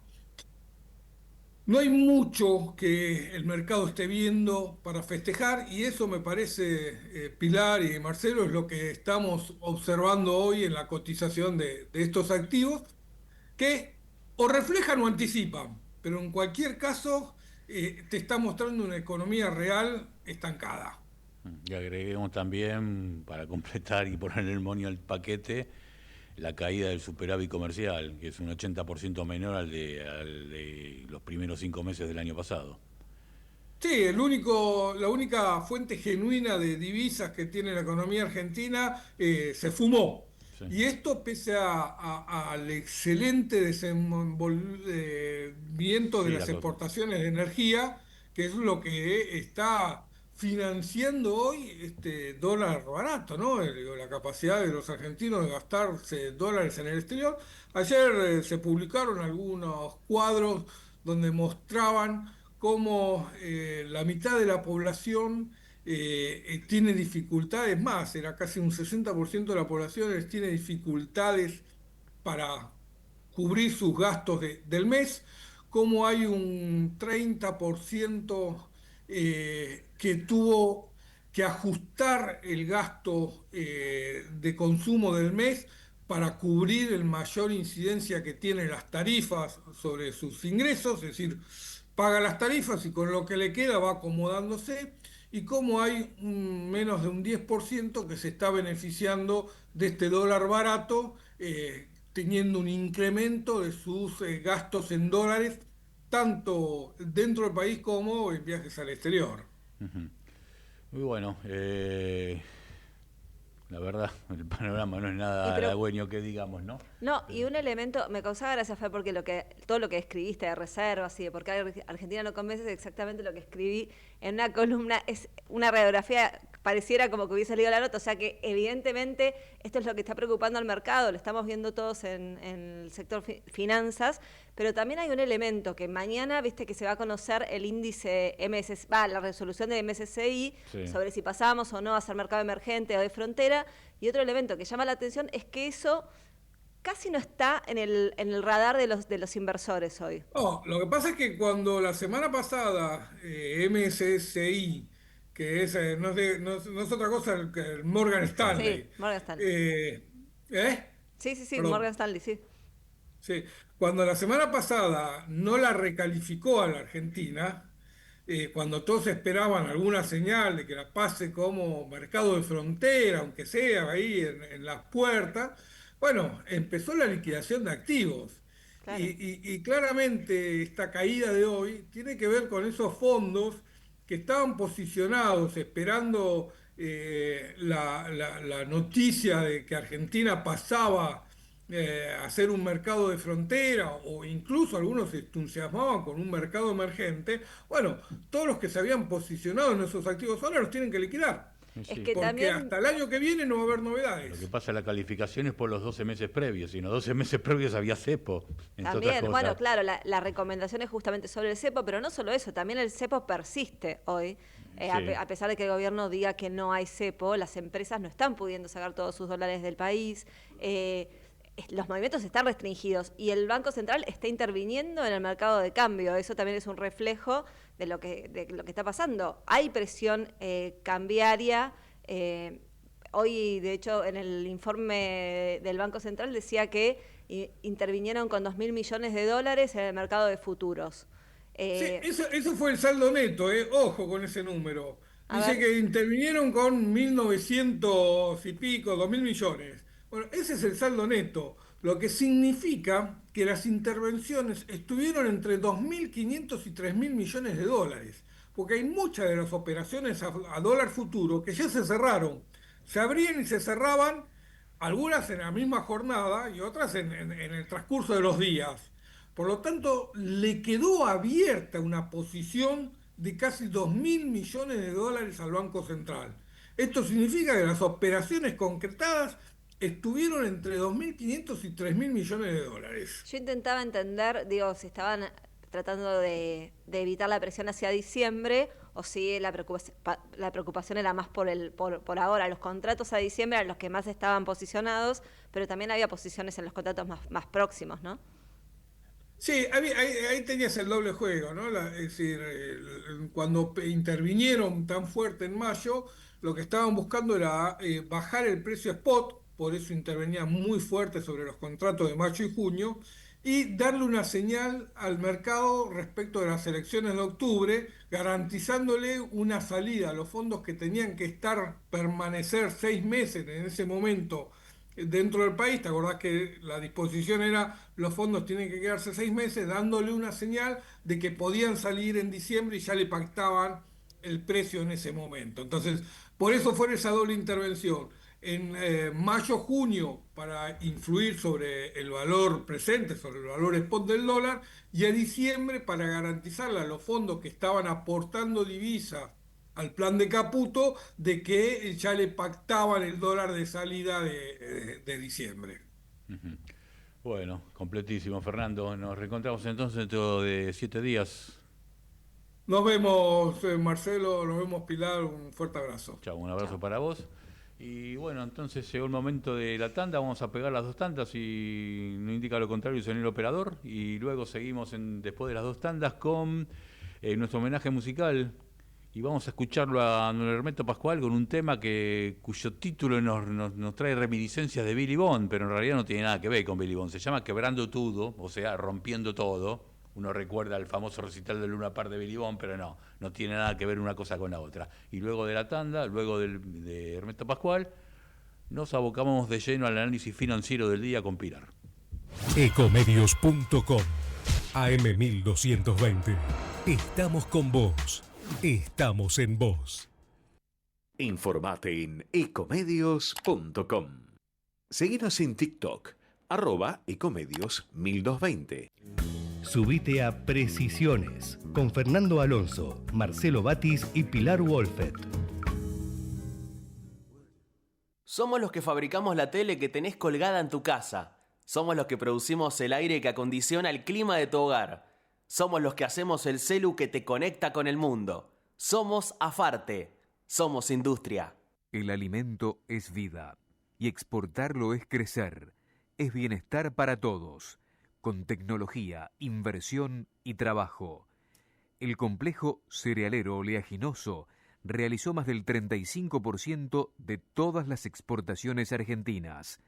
No hay mucho que el mercado esté viendo para festejar y eso me parece, Pilar y Marcelo, es lo que estamos observando hoy en la cotización de estos activos, que o reflejan o anticipan, pero en cualquier caso te está mostrando una economía real estancada. Y agreguemos también, para completar y poner el moño al paquete, la caída del superávit comercial, que es un 80% menor al de los primeros 5 meses del año pasado. Sí, la única fuente genuina de divisas que tiene la economía argentina se fumó. Sí, Y esto pese al excelente desenvolvimiento de sí, las exportaciones de energía, que es lo que está financiando hoy este dólar barato, ¿no? La capacidad de los argentinos de gastarse dólares en el exterior. Ayer se publicaron algunos cuadros donde mostraban cómo la mitad de la población tiene dificultades más, era casi un 60% de la población tiene dificultades para cubrir sus gastos del mes, como hay un 30% que tuvo que ajustar el gasto de consumo del mes para cubrir el mayor incidencia que tienen las tarifas sobre sus ingresos, es decir, paga las tarifas y con lo que le queda va acomodándose, y como hay menos de un 10% que se está beneficiando de este dólar barato, teniendo un incremento de sus gastos en dólares, tanto dentro del país como en viajes al exterior. muy bueno. La verdad, el panorama no es nada Pero halagüeño que digamos, ¿no? no, y un elemento, me causaba gracia, Fer, porque todo lo que escribiste de reservas y de por qué Argentina no convence es exactamente lo que escribí en una columna. Es una radiografía, pareciera como que hubiese leído la nota, o sea que evidentemente esto es lo que está preocupando al mercado, lo estamos viendo todos en el sector finanzas, pero también hay un elemento que mañana, viste que se va a conocer el índice la resolución de MSCI, Sí. sobre si pasamos o no a ser mercado emergente o de frontera, y otro elemento que llama la atención es que eso casi no está en el radar de los inversores hoy. No, lo que pasa es que cuando la semana pasada MSCI, que es, no es otra cosa que el Morgan Sí, Stanley, Morgan Stanley. eh, ¿eh? Sí, Perdón. Morgan Stanley, sí. Sí, cuando la semana pasada no la recalificó a la Argentina, cuando todos esperaban alguna señal de que la pase como mercado de frontera, aunque sea ahí en las puertas, bueno, empezó la liquidación de activos. Claro. Y claramente esta caída de hoy tiene que ver con esos fondos que estaban posicionados esperando la noticia de que Argentina pasaba hacer un mercado de frontera, o incluso algunos se entusiasmaban con un mercado emergente. Bueno, todos los que se habían posicionado en esos activos ahora los tienen que liquidar, Sí, Es sí. que porque también, hasta el año que viene no va a haber Lo que novedades. pasa, la calificación es por los 12 meses previos, y en los 12 meses previos había cepo, entre otras cosas. bueno, claro, la recomendación es justamente sobre el cepo, pero no solo eso, también el cepo persiste hoy. Sí. A pesar de que el gobierno diga que no hay cepo, las empresas no están pudiendo sacar todos sus dólares del país. Los movimientos están restringidos y el Banco Central está interviniendo en el mercado de cambio. Eso también es un reflejo de lo que está pasando. Hay presión cambiaria. Hoy, de hecho, en el informe del Banco Central decía que intervinieron con 2.000 millones de dólares en el mercado de futuros. Sí, eso fue el saldo neto, ojo con ese número. A Dice ver. que intervinieron con 1.900 y pico, 2.000 millones. Bueno, ese es el saldo neto, lo que significa que las intervenciones estuvieron entre 2.500 y 3.000 millones de dólares, porque hay muchas de las operaciones a dólar futuro que ya se cerraron. Se abrían y se cerraban, algunas en la misma jornada y otras en el transcurso de los días. Por lo tanto, le quedó abierta una posición de casi 2.000 millones de dólares al Banco Central. Esto significa que las operaciones concretadas estuvieron entre 2.500 y 3.000 millones de dólares. Yo intentaba entender, digo, si estaban tratando de evitar la presión hacia diciembre o si la preocupación era más por ahora. Los contratos a diciembre eran los que más estaban posicionados, pero también había posiciones en los contratos más próximos, ¿no? Sí, ahí tenías el doble juego, ¿no? Es decir, cuando intervinieron tan fuerte en mayo, lo que estaban buscando era bajar el precio spot, por eso intervenían muy fuerte sobre los contratos de mayo y junio, y darle una señal al mercado respecto de las elecciones de octubre, garantizándole una salida a los fondos que tenían que permanecer 6 meses en ese momento dentro del país. ¿Te acordás que la disposición era los fondos tienen que quedarse 6 meses, dándole una señal de que podían salir en diciembre y ya le pactaban el precio en ese momento? Entonces, por eso fue esa doble intervención. En mayo-junio para influir sobre el valor presente, sobre el valor spot del dólar, y en diciembre para garantizarle a los fondos que estaban aportando divisas al plan de Caputo de que ya le pactaban el dólar de salida de diciembre. Ujú. Bueno, completísimo, Fernando. Nos reencontramos entonces dentro de 7 días. Nos vemos, Marcelo, nos vemos, Pilar, un fuerte abrazo. Chao, un abrazo para vos. Y bueno, entonces llegó el momento de la tanda, vamos a pegar las 2 tandas y no indica lo contrario el operador. Y luego seguimos después de las 2 tandas con nuestro homenaje musical. Y vamos a escucharlo a don Hermeto Pascual con un tema cuyo título nos trae reminiscencias de Billy Bond, pero en realidad no tiene nada que ver con Billy Bond. Se llama Quebrando Todo, o sea, rompiendo todo. Uno recuerda el famoso recital de Luna Park de Billy Bond, pero no tiene nada que ver una cosa con la otra. Y luego de la tanda, luego de Hermeto Pascual, nos abocamos de lleno al análisis financiero del día con Pilar. Ecomedios.com AM1220. Estamos con vos. Estamos en vos. Informate en ecomedios.com. Seguinos en TikTok, @ecomedios1220. Subite a Precisiones con Fernando Alonso, Marcelo Batis y Pilar Wolfet. Somos los que fabricamos la tele que tenés colgada en tu casa. Somos los que producimos el aire que acondiciona el clima de tu hogar. Somos los que hacemos el celu que te conecta con el mundo. Somos Afarte. Somos industria. El alimento es vida y exportarlo es crecer. Es bienestar para todos, con tecnología, inversión y trabajo. El complejo cerealero oleaginoso realizó más del 35% de todas las exportaciones argentinas.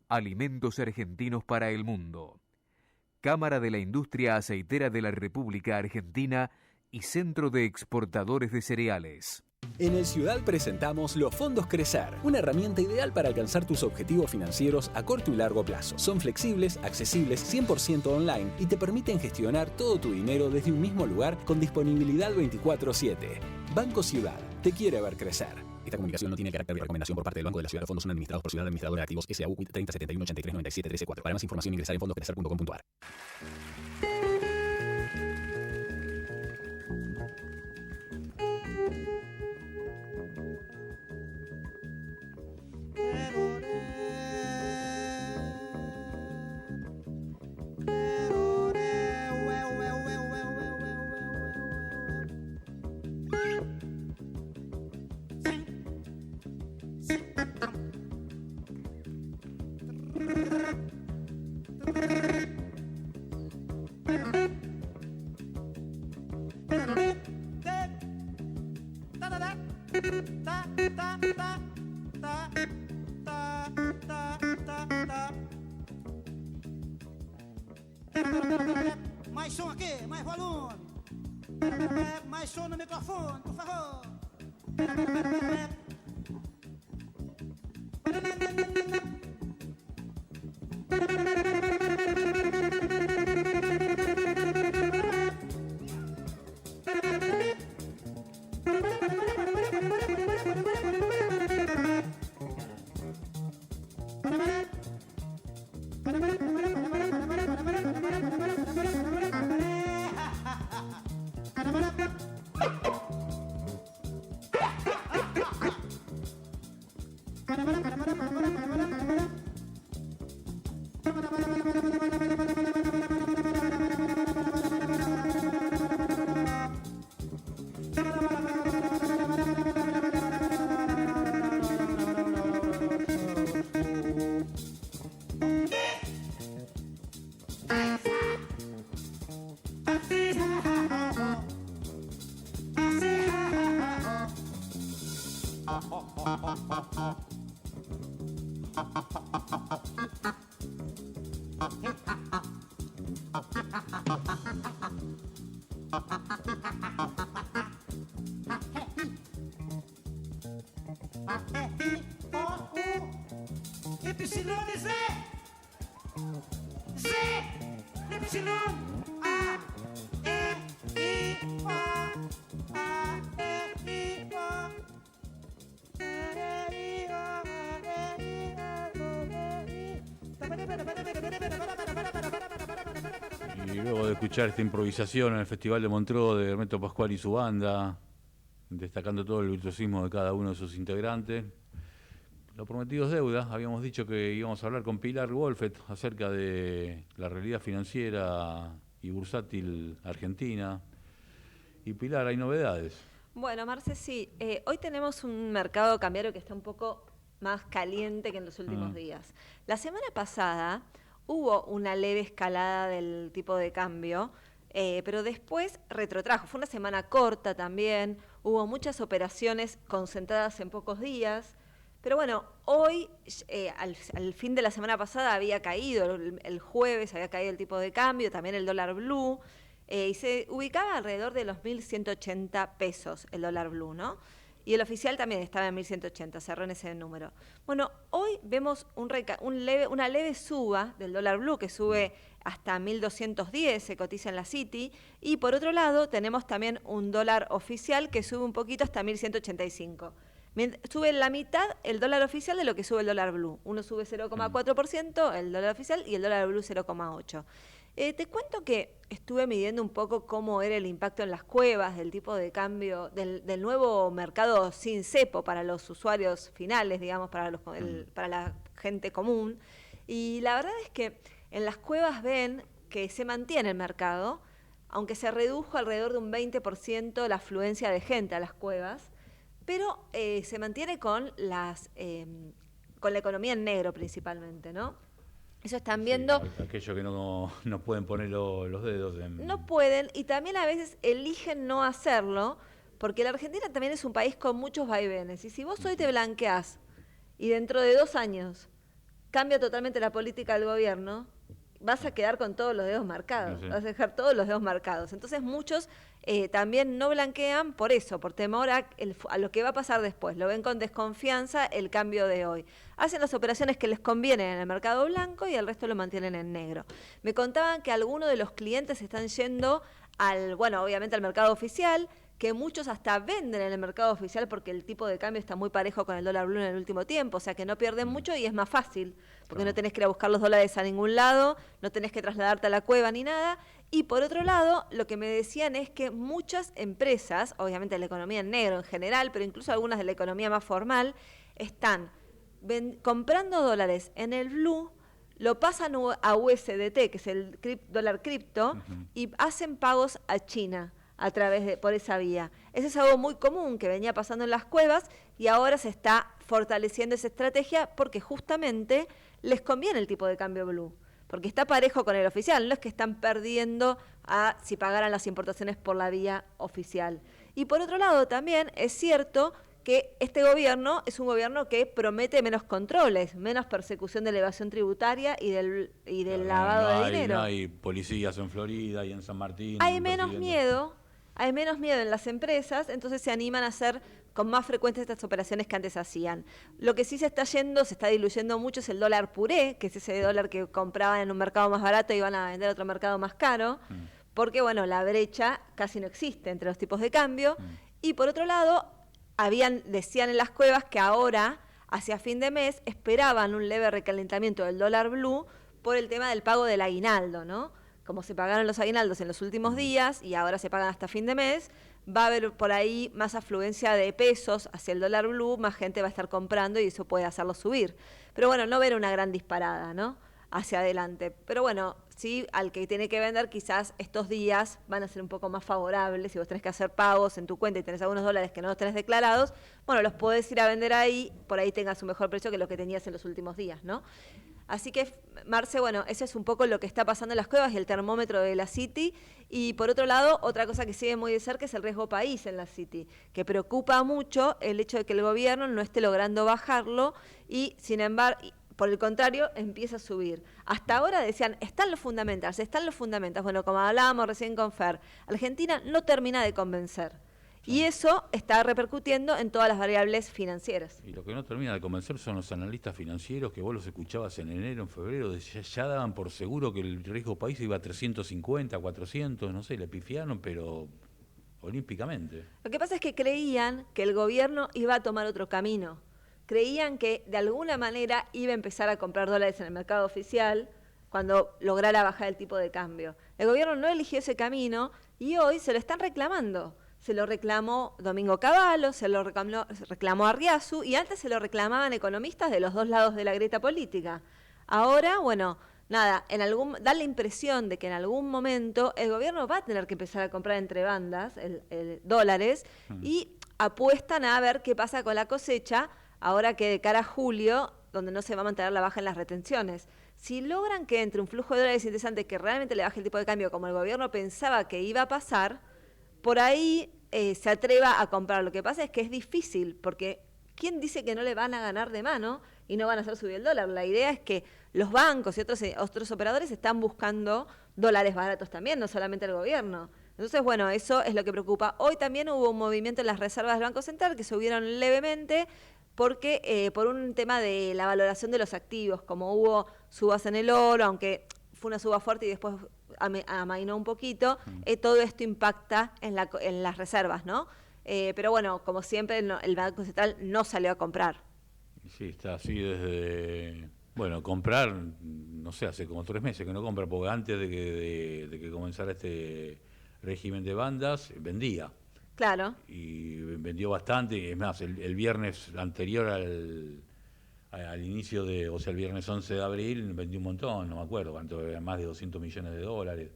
Alimentos argentinos para el mundo. Cámara de la Industria Aceitera de la República Argentina y Centro de Exportadores de Cereales. En el Ciudad presentamos los fondos Crecer, una herramienta ideal para alcanzar tus objetivos financieros a corto y largo plazo. Son flexibles, accesibles, 100% online y te permiten gestionar todo tu dinero desde un mismo lugar con disponibilidad 24/7. Banco Ciudad, te quiere ver crecer. Esta comunicación no tiene carácter de recomendación por parte del Banco de la Ciudad. Los fondos son administrados por Ciudad Administradora de Activos S.A.U. 30 71 83 97 13 4. Para más información ingresar en fondoscrecer.com.ar. Mais som aqui, mais volume. Mais som no microfone, por favor. Epsilon Z. Z. Epsilon. A. E. I. O. A. E. I. O. Y luego de escuchar esta improvisación en el Festival de Montreux de Hermeto Pascual y su banda, destacando todo el virtuosismo de cada uno de sus integrantes, lo prometido es deuda. Habíamos dicho que íbamos a hablar con Pilar Wolfet acerca de la realidad financiera y bursátil argentina. Y Pilar, hay novedades. Bueno, Marce, sí. Hoy tenemos un mercado cambiario que está un poco más caliente que en los últimos días. La semana pasada hubo una leve escalada del tipo de cambio, pero después retrotrajo. Fue una semana corta también, hubo muchas operaciones concentradas en pocos días. Pero bueno, hoy, al fin de la semana pasada, había caído, el jueves había caído el tipo de cambio, también el dólar blue, y se ubicaba alrededor de los 1.180 pesos el dólar blue, ¿no? Y el oficial también estaba en 1.180, cerró en ese número. Bueno, hoy vemos una leve suba del dólar blue, que sube hasta 1.210, se cotiza en la City, y por otro lado tenemos también un dólar oficial que sube un poquito hasta 1.185. Sube la mitad el dólar oficial de lo que sube el dólar blue. Uno sube 0,4%, el dólar oficial, y el dólar blue 0,8%. Te cuento que estuve midiendo un poco cómo era el impacto en las cuevas del tipo de cambio, del nuevo mercado sin cepo para los usuarios finales, digamos, para la gente común. Y la verdad es que en las cuevas ven que se mantiene el mercado, aunque se redujo alrededor de un 20% la afluencia de gente a las cuevas, pero se mantiene con la economía en negro principalmente, ¿no? Eso están viendo. Sí, aquellos que no pueden poner los dedos en... No pueden, y también a veces eligen no hacerlo, porque la Argentina también es un país con muchos vaivenes. Y si vos hoy te blanqueás y dentro de 2 años cambia totalmente la política del gobierno, vas a quedar con todos los dedos marcados, vas a dejar todos los dedos marcados. Entonces muchos también no blanquean por eso, por temor a lo que va a pasar después. Lo ven con desconfianza el cambio de hoy. Hacen las operaciones que les convienen en el mercado blanco y el resto lo mantienen en negro. Me contaban que algunos de los clientes están yendo obviamente al mercado oficial, que muchos hasta venden en el mercado oficial porque el tipo de cambio está muy parejo con el dólar blue en el último tiempo, o sea que no pierden mucho y es más fácil, porque no tenés que ir a buscar los dólares a ningún lado, no tenés que trasladarte a la cueva ni nada. Y por otro lado, lo que me decían es que muchas empresas, obviamente de la economía en negro en general, pero incluso algunas de la economía más formal, están comprando dólares en el blue, lo pasan a USDT, que es el dólar cripto, y hacen pagos a China por esa vía. Eso es algo muy común que venía pasando en las cuevas y ahora se está fortaleciendo esa estrategia porque justamente les conviene el tipo de cambio blue, porque está parejo con el oficial, no es que están perdiendo si pagaran las importaciones por la vía oficial. Y por otro lado también es cierto que este gobierno es un gobierno que promete menos controles, menos persecución de la evasión tributaria y del lavado de dinero. No hay policías en Florida y en San Martín. Hay menos miedo en las empresas, entonces se animan a hacer con más frecuencia estas operaciones que antes hacían. Lo que sí se está diluyendo mucho es el dólar puré, que es ese dólar que compraban en un mercado más barato y van a vender a otro mercado más caro, porque la brecha casi no existe entre los tipos de cambio. Y por otro lado, decían en las cuevas que ahora, hacia fin de mes, esperaban un leve recalentamiento del dólar blue por el tema del pago del aguinaldo, ¿no? Como se pagaron los aguinaldos en los últimos días y ahora se pagan hasta fin de mes, va a haber por ahí más afluencia de pesos hacia el dólar blue, más gente va a estar comprando y eso puede hacerlo subir. Pero no ver una gran disparada, ¿no? Hacia adelante. Pero sí, al que tiene que vender quizás estos días van a ser un poco más favorables. Si vos tenés que hacer pagos en tu cuenta y tenés algunos dólares que no los tenés declarados, los podés ir a vender ahí, por ahí tengas un mejor precio que lo que tenías en los últimos días, ¿no? Así que, Marce, eso es un poco lo que está pasando en las cuevas y el termómetro de la City. Y por otro lado, otra cosa que sigue muy de cerca es el riesgo país en la City, que preocupa mucho el hecho de que el gobierno no esté logrando bajarlo y, sin embargo, por el contrario, empieza a subir. Hasta ahora decían, están los fundamentals. Bueno, como hablábamos recién con Fer, Argentina no termina de convencer. Y eso está repercutiendo en todas las variables financieras. Y lo que no termina de convencer son los analistas financieros que vos los escuchabas en enero, en febrero, ya daban por seguro que el riesgo país iba a 350, 400, no sé, le pifiaron, pero olímpicamente. Lo que pasa es que creían que el gobierno iba a tomar otro camino. Creían que de alguna manera iba a empezar a comprar dólares en el mercado oficial cuando lograra bajar el tipo de cambio. El gobierno no eligió ese camino y hoy se lo están reclamando. Se lo reclamó Domingo Cavallo, se lo reclamó Arriazu y antes se lo reclamaban economistas de los dos lados de la grieta política. Ahora, bueno, nada, da la impresión de que en algún momento el gobierno va a tener que empezar a comprar entre bandas dólares y apuestan a ver qué pasa con la cosecha ahora que de cara a julio, donde no se va a mantener la baja en las retenciones. Si logran que entre un flujo de dólares interesante que realmente le baje el tipo de cambio como el gobierno pensaba que iba a pasar, por ahí se atreva a comprar. Lo que pasa es que es difícil, porque ¿quién dice que no le van a ganar de mano y no van a hacer subir el dólar? La idea es que los bancos y otros operadores están buscando dólares baratos también, no solamente el gobierno. Entonces, bueno, eso es lo que preocupa. Hoy también hubo un movimiento en las reservas del Banco Central que subieron levemente porque por un tema de la valoración de los activos, como hubo subas en el oro, aunque fue una suba fuerte y después amainó un poquito, todo esto impacta en las reservas, ¿no? Pero bueno, como siempre, el Banco Central no salió a comprar. Sí, está así desde... Bueno, comprar, no sé, hace como 3 meses que no compra, porque antes de que comenzara este régimen de bandas, vendía. Claro. Y vendió bastante, es más, el viernes anterior al inicio o sea, el viernes 11 de abril, vendió un montón, no me acuerdo cuánto, más de 200 millones de dólares.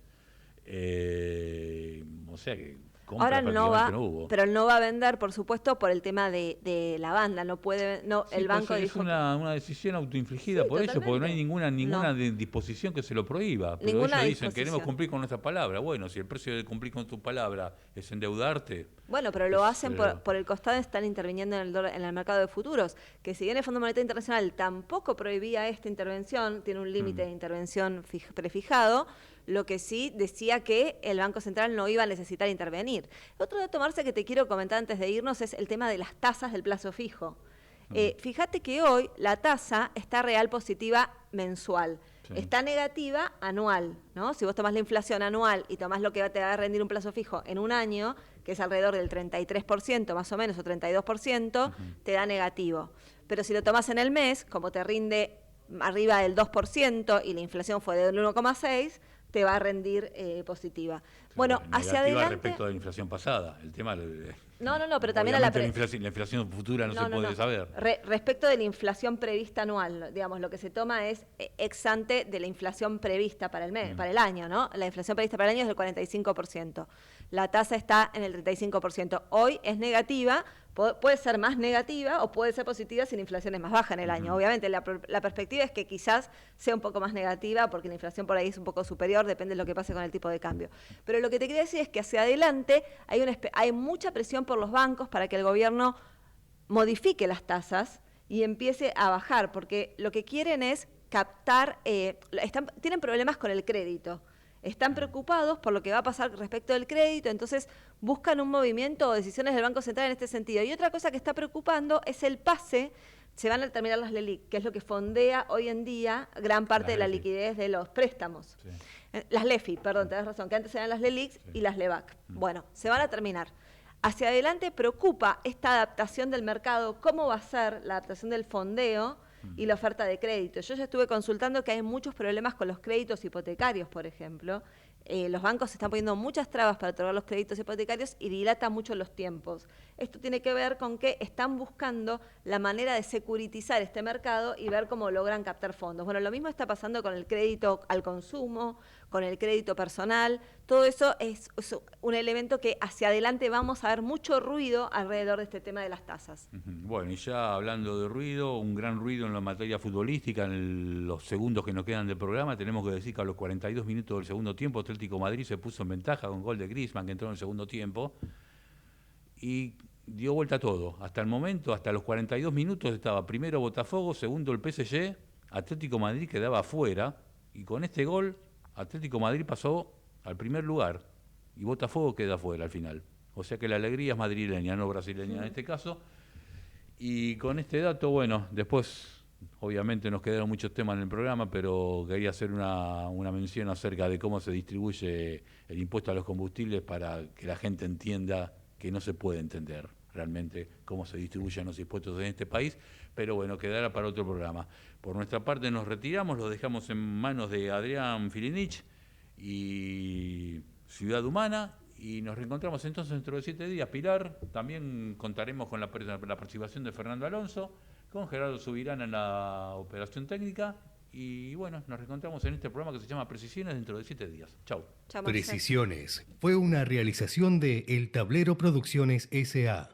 O sea que compra ahora no va, no hubo. Pero no va a vender, por supuesto, por el tema de la banda, no puede, no, Sí, el banco es dijo una decisión autoinfligida sí, por ellos, porque no hay ninguna No. disposición que se lo prohíba. Pero Ninguna ellos dicen, disposición. queremos cumplir con nuestra palabra. Bueno, si el precio de cumplir con tu palabra es endeudarte... Bueno, pero lo hacen por el costado, están interviniendo en el mercado de futuros, que si bien el Fondo Monetario Internacional tampoco prohibía esta intervención, tiene un límite de intervención prefijado, lo que sí decía que el Banco Central no iba a necesitar intervenir. Otro dato, Marce, que te quiero comentar antes de irnos es el tema de las tasas del plazo fijo. Fíjate que hoy la tasa está real positiva mensual. Sí. Está negativa anual, ¿no? Si vos tomás la inflación anual y tomás lo que te va a rendir un plazo fijo en un año, que es alrededor del 33% más o menos, o 32%, te da negativo. Pero si lo tomás en el mes, como te rinde arriba del 2% y la inflación fue del 1,6%, te va a rendir positiva. Sí, bueno, hacia adelante... respecto a la inflación pasada, el tema... No, pero también a la inflación futura no se puede saber. Respecto de la inflación prevista anual, digamos, lo que se toma es ex ante de la inflación prevista para el mes, para el año, ¿no? La inflación prevista para el año es del 45%. La tasa está en el 35%. Hoy es negativa, puede ser más negativa o puede ser positiva si la inflación es más baja en el año. Obviamente la perspectiva es que quizás sea un poco más negativa porque la inflación por ahí es un poco superior, depende de lo que pase con el tipo de cambio. Pero lo que te quería decir es que hacia adelante hay mucha presión por los bancos para que el gobierno modifique las tasas y empiece a bajar, porque lo que quieren es captar, tienen problemas con el crédito. Están preocupados por lo que va a pasar respecto del crédito, entonces buscan un movimiento o decisiones del Banco Central en este sentido. Y otra cosa que está preocupando es el pase, se van a terminar las LELIQ, que es lo que fondea hoy en día gran parte de la liquidez de los préstamos. Sí. Las LEFI, perdón, tenés razón, que antes eran las LELIQ y las LEVAC. Bueno, se van a terminar. Hacia adelante preocupa esta adaptación del mercado, cómo va a ser la adaptación del fondeo y la oferta de crédito. Yo ya estuve consultando que hay muchos problemas con los créditos hipotecarios, por ejemplo. Los bancos están poniendo muchas trabas para otorgar los créditos hipotecarios y dilata mucho los tiempos. Esto tiene que ver con que están buscando la manera de securitizar este mercado y ver cómo logran captar fondos. Bueno, lo mismo está pasando con el crédito al consumo, con el crédito personal. Todo eso es un elemento que hacia adelante vamos a ver mucho ruido alrededor de este tema de las tasas. Bueno, y ya hablando de ruido, un gran ruido en la materia futbolística, en los segundos que nos quedan del programa, tenemos que decir que a los 42 minutos del segundo tiempo, Atlético Madrid se puso en ventaja con gol de Griezmann, que entró en el segundo tiempo, y dio vuelta a todo. Hasta el momento, hasta los 42 minutos, estaba primero Botafogo, segundo el PSG, Atlético Madrid quedaba afuera, y con este gol, Atlético Madrid pasó al primer lugar, y Botafogo queda afuera al final. O sea que la alegría es madrileña, no brasileña en este caso. Y con este dato, bueno, después obviamente nos quedaron muchos temas en el programa, pero quería hacer una mención acerca de cómo se distribuye el impuesto a los combustibles para que la gente entienda que no se puede entender realmente cómo se distribuyen los impuestos en este país, pero bueno, quedará para otro programa. Por nuestra parte nos retiramos, lo dejamos en manos de Adrián Filinich y Ciudad Humana, y nos reencontramos entonces dentro de 7 días. Pilar, también contaremos con la participación de Fernando Alonso, con Gerardo Subirán en la operación técnica, y bueno, nos reencontramos en este programa que se llama Precisiones dentro de 7 días. Chau. Precisiones fue una realización de El Tablero Producciones S.A.